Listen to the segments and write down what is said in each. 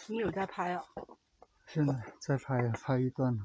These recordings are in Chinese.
你有在拍哦？现在在拍一段。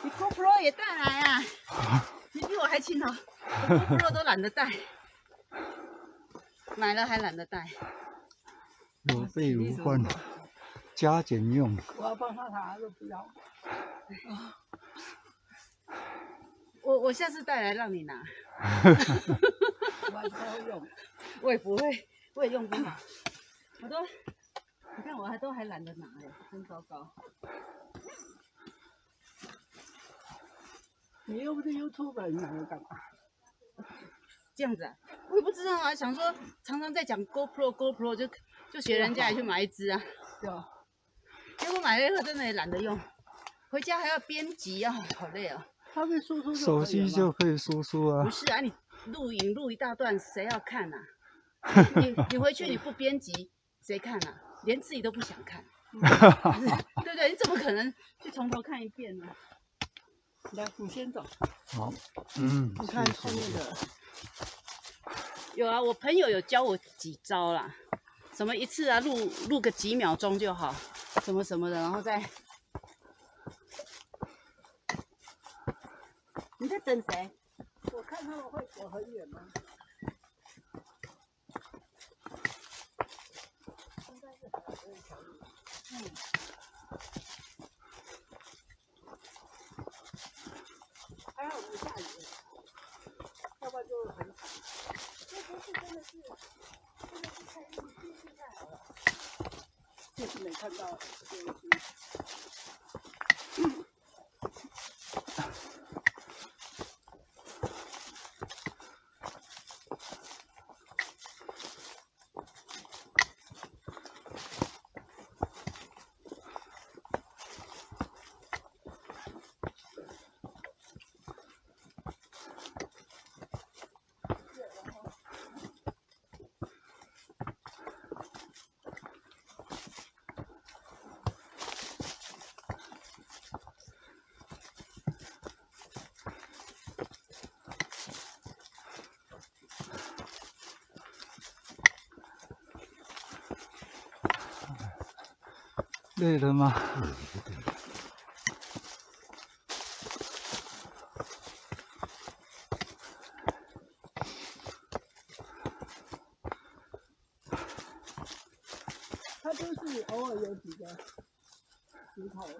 你 GoPro 也带来啊？你比我还勤劳，我 GoPro 都懒得带，买了还懒得带。有备无患，加减用。我要帮他拿，都不要。我下次带来让你拿。我超用，我也不会，我也用不好。我都，你看我还懒得拿哎，真糟糕。你又不是 YouTuber， 你拿来干嘛？这样子啊，我也不知道啊，想说常常在讲 GoPro 就学人家也去买一支啊。对啊。结果买了以后真的也懒得用，回家还要编辑啊，好累哦。它会输出手机就可以输出啊。不是啊，你录影录一大段，谁要看啊？你回去你不编辑，谁看啊？连自己都不想看，对不对？你怎么可能去从头看一遍呢？来，你先走。好，你看后面的。有啊，我朋友有教我几招啦，什么一次啊录个几秒钟就好，什么什么的，然后再。你在等谁？我看他们会走很远吗？应该是很远一条路。还好没下雨，要不然就很惨。这不是真的是太运气太好了，就是没看到这个星。累了吗？它就是偶尔有几个石头路。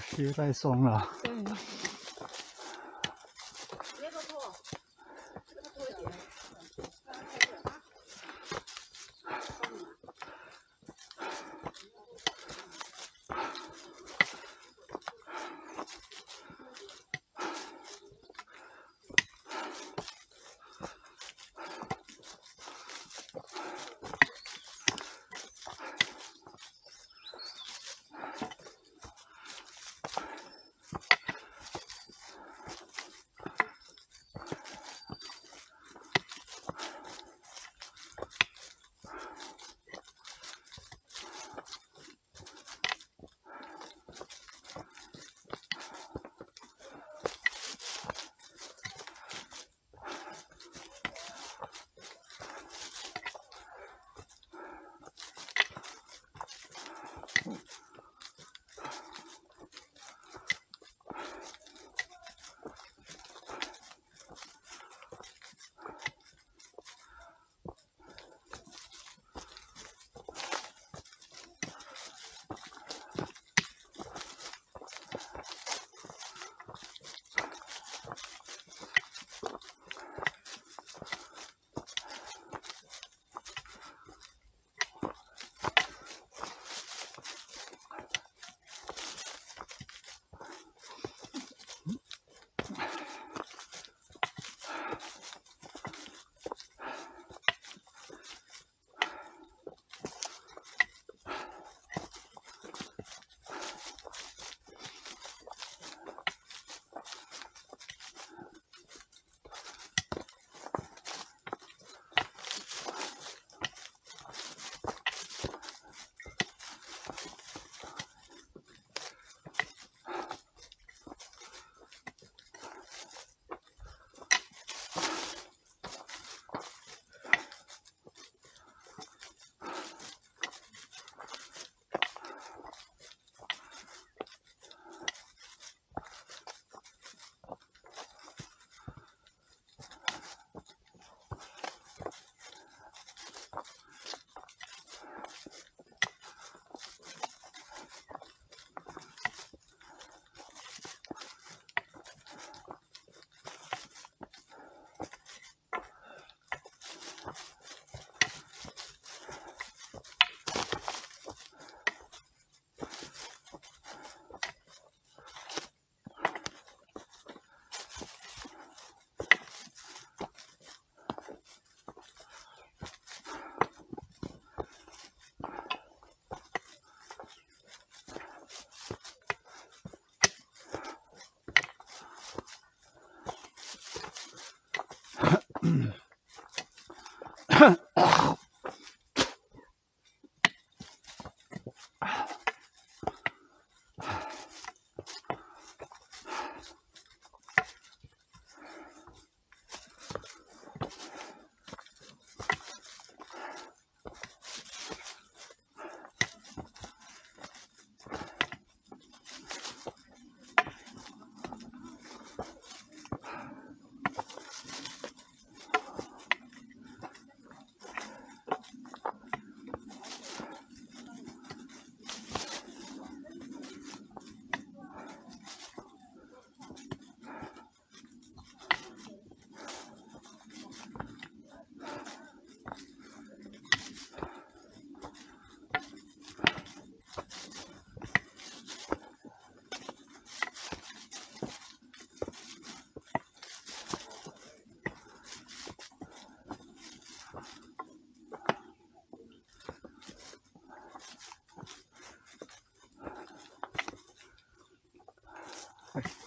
鞋带松了。别说错，这个多一点。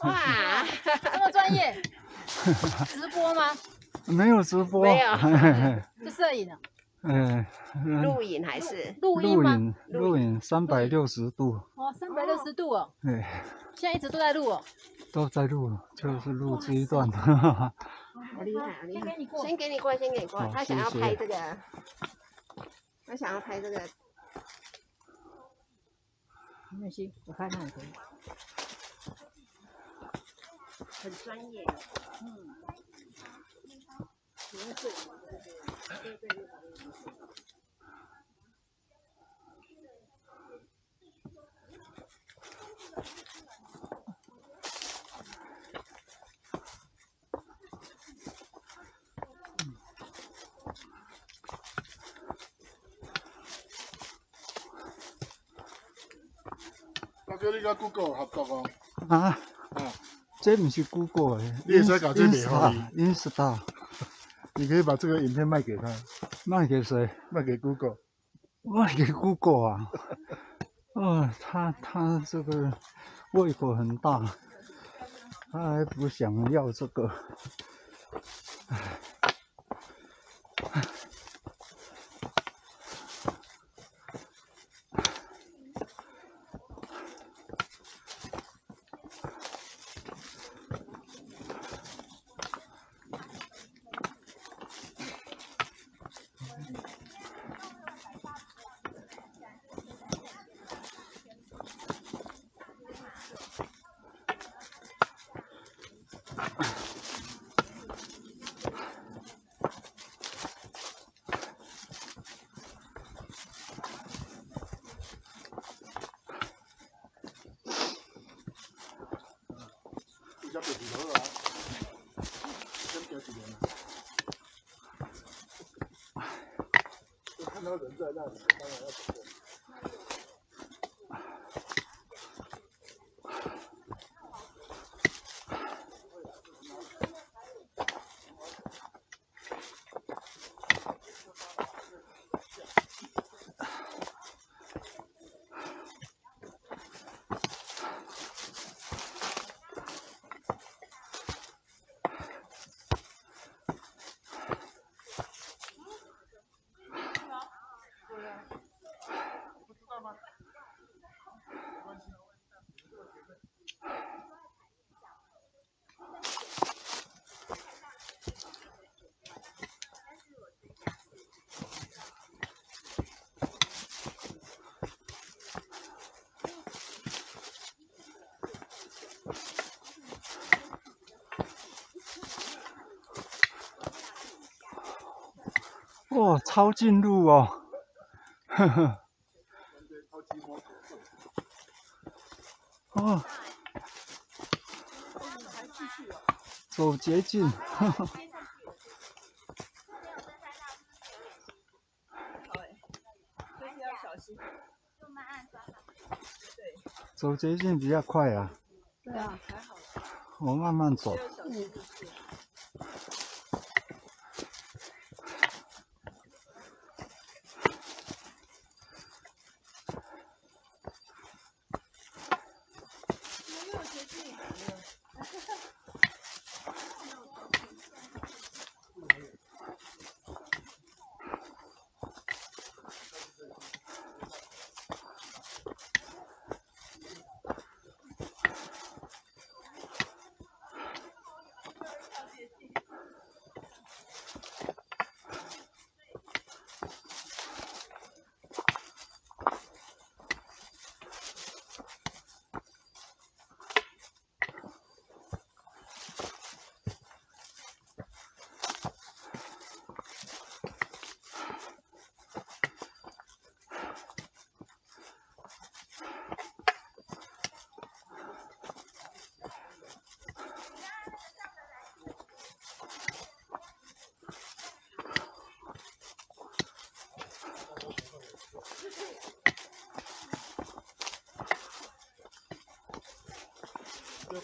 哇，这么专业，直播吗？没有直播，没有是摄影啊？录影还是录音吗？录影360度。哦，360度哦。对，现在一直都在录哦。都在录，就是录这一段。好厉害，好厉害！先给你过，先给你过，先给你过。好他想要谢谢拍这个，他想要拍这个。没关系，我拍他也可以。很专业。嗯。大哥，你甲 Google 合作哦？啊，这不是 Google 的，你也是搞这美好的 Insta，你可以把这个影片卖给他，卖给谁？卖给 Google。卖给 Google 啊？他这个胃口很大，他还不想要这个。这就是好啊，先标几年了。就看到人在那里，当然要走过。哇，超近路哦，呵呵。哦，走捷径，呵呵。走捷径比较快啊。对啊，我慢慢走。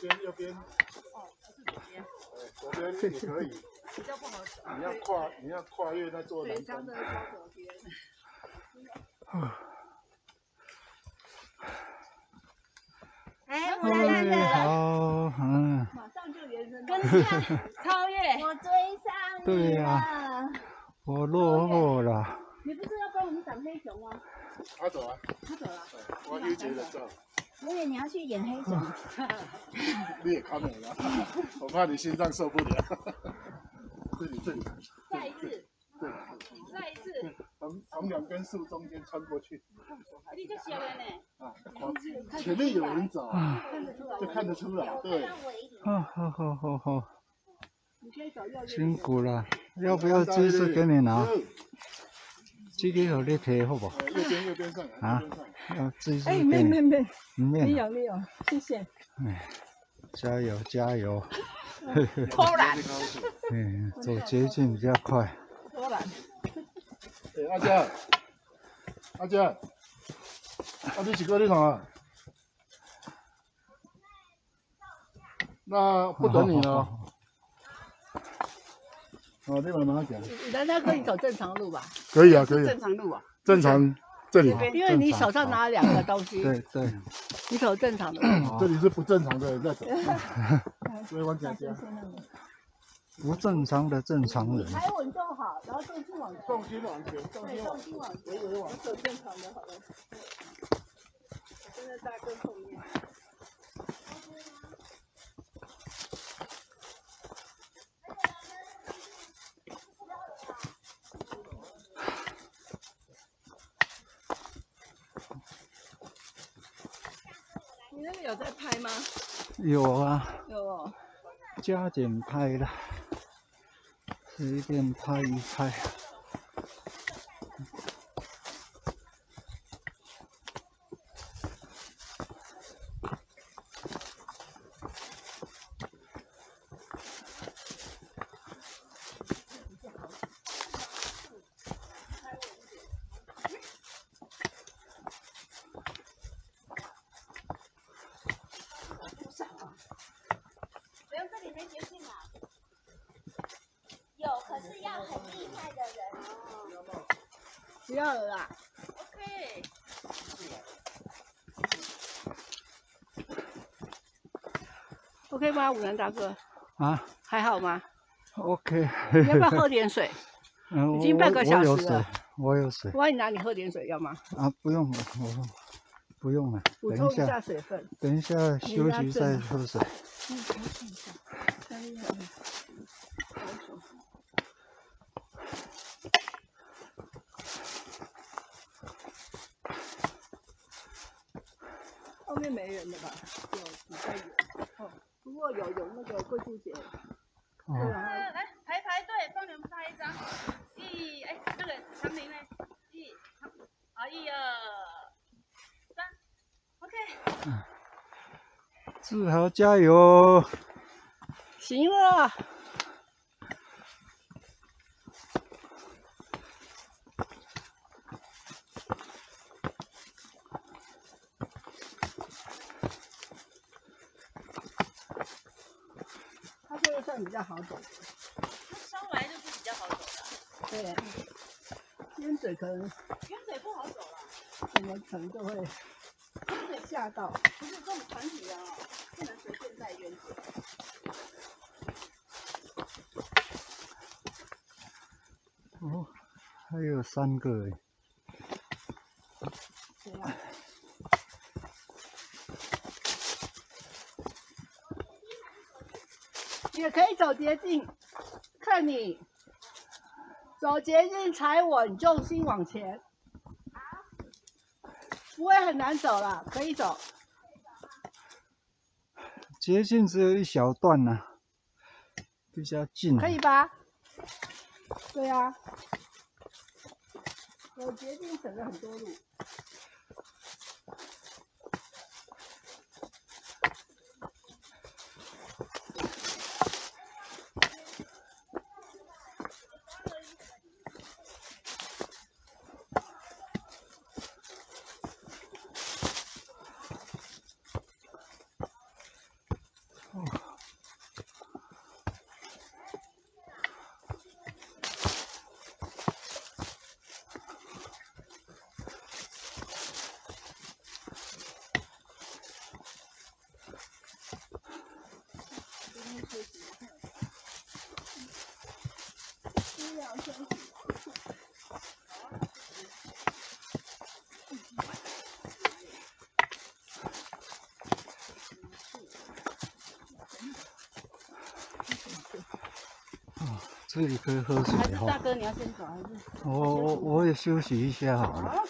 右边。哦，是左边。左边也可以。比较不好走。你要跨越那座栏杆。对，交左边。哎，我来了，好，嗯，马上就延伸跟上，超越。我追上对你呀了。我落后了。你不是要帮我们挡黑熊吗？他走啊，他走了。我约姐的照。我以为你要去演黑熊。你也看了啦，我怕你心脏受不了。这里。再一次。再一次。从两根树中间穿过去。你就写了呢。啊，前面有人走，就看得出来。对。好，你可以走右边。辛苦了，要不要这次给你拿？这个给你提好不好？右边上来。啊，要这次哎，给你。没，没有，谢谢。哎，加油！偷懒。嗯，走捷径比较快。偷懒。哎，阿佳，你几个你看啊？那不等你了。哦，你慢慢讲。人家可以走正常路吧？可以啊。正常路啊。正常，这里。因为你手上拿了2个东西。对。你走正常的。这里是不正常的人在走。所以往前加。不正常的正常人。踩稳就好，然后重心往前。重心往前。微微往前。走正常的好了。现在大跟后面。你那个有在拍吗？有啊。有哦。加减拍了，随便拍一拍。不要了啦。OK。OK 吗，武南大哥？啊？还好吗 ？OK。你要不要喝点水？已经半个小时了。我有水。我帮你拿，你喝点水要吗？啊，不用了，不用了。补充一下水分。等一下休息再喝水。后面没人了吧？有比较远。哦，不过有那个贵妇姐。来排队，帮你们拍一张。那个长林呢？1、2、3 ，OK。志豪加油！行了。他这个算比较好走。上来就是比较好走的。对。尖嘴可能。尖嘴不好走了。我们可能就会吓到。不是这种团体的哦，不能随便带冤嘴。哦，还有3个哎。谁啊？也可以走捷径，看你走捷径踩稳，重心往前，不会很难走啦，可以走。捷径只有一小段呐，比较近。可以吧？对啊，走捷径省了很多路。这里可以喝水还是哈。大哥你要先走还是？我也休息一下好了。